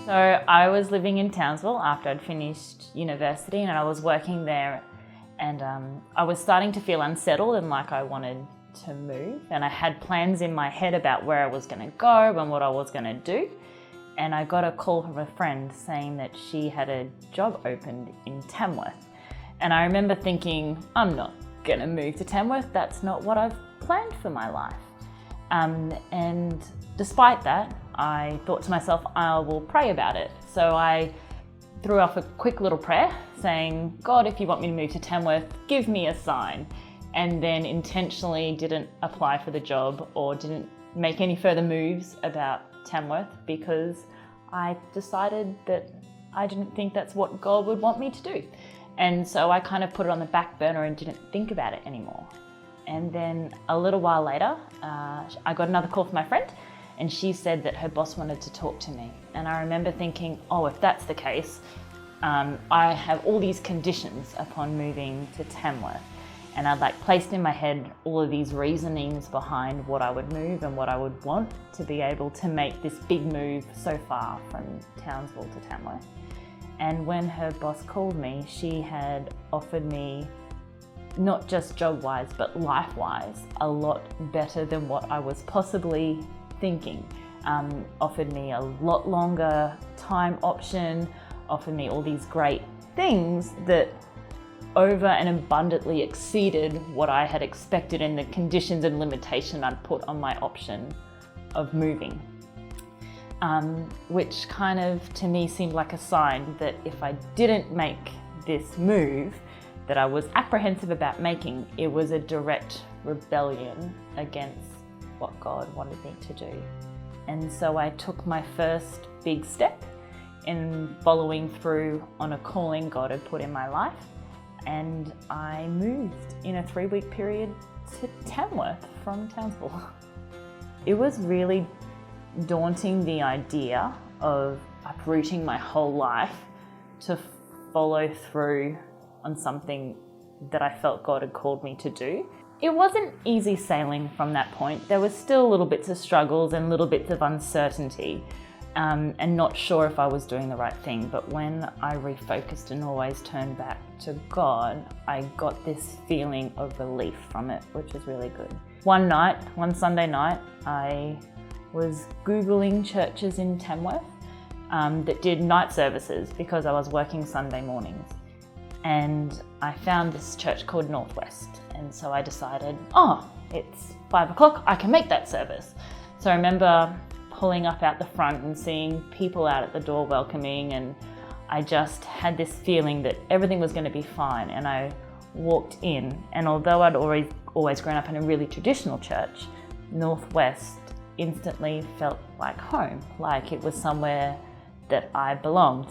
So I was living in Townsville after I'd finished university, and I was working there, and I was starting to feel unsettled and like I wanted to move, and I had plans in my head about where I was going to go and what I was going to do. And I got a call from a friend saying that she had a job opened in Tamworth. And I remember thinking, I'm not going to move to Tamworth, that's not what I've planned for my life. And despite that, I thought to myself, I will pray about it. So I threw off a quick little prayer saying, God, if you want me to move to Tamworth, give me a sign. And then intentionally didn't apply for the job or didn't make any further moves about Tamworth because I decided that I didn't think that's what God would want me to do. And so I kind of put it on the back burner and didn't think about it anymore. And then a little while later, I got another call from my friend, and she said that her boss wanted to talk to me. And I remember thinking, oh, if that's the case, I have all these conditions upon moving to Tamworth. And I'd placed in my head all of these reasonings behind what I would move and what I would want to be able to make this big move so far from Townsville to Tamworth. And when her boss called me, she had offered me, not just job-wise, but life-wise, a lot better than what I was possibly thinking. Offered me a lot longer time option, offered me all these great things that over and abundantly exceeded what I had expected and the conditions and limitation I'd put on my option of moving. Which kind of, to me, seemed like a sign that if I didn't make this move that I was apprehensive about making, it was a direct rebellion against what God wanted me to do. And so I took my first big step in following through on a calling God had put in my life. And I moved in a 3-week period to Tamworth from Townsville. It was really daunting, the idea of uprooting my whole life to follow through on something that I felt God had called me to do. It wasn't easy sailing from that point. There was still little bits of struggles and little bits of uncertainty. And not sure if I was doing the right thing. But when I refocused and always turned back to God, I got this feeling of relief from it, which was really good. One Sunday night, I was Googling churches in Tamworth that did night services because I was working Sunday mornings. And I found this church called Northwest. And so I decided, oh, it's 5 o'clock, I can make that service. So I remember pulling up out the front and seeing people out at the door welcoming, and I just had this feeling that everything was going to be fine. And I walked in, and although I'd always grown up in a really traditional church, Northwest instantly felt like home, like it was somewhere that I belonged.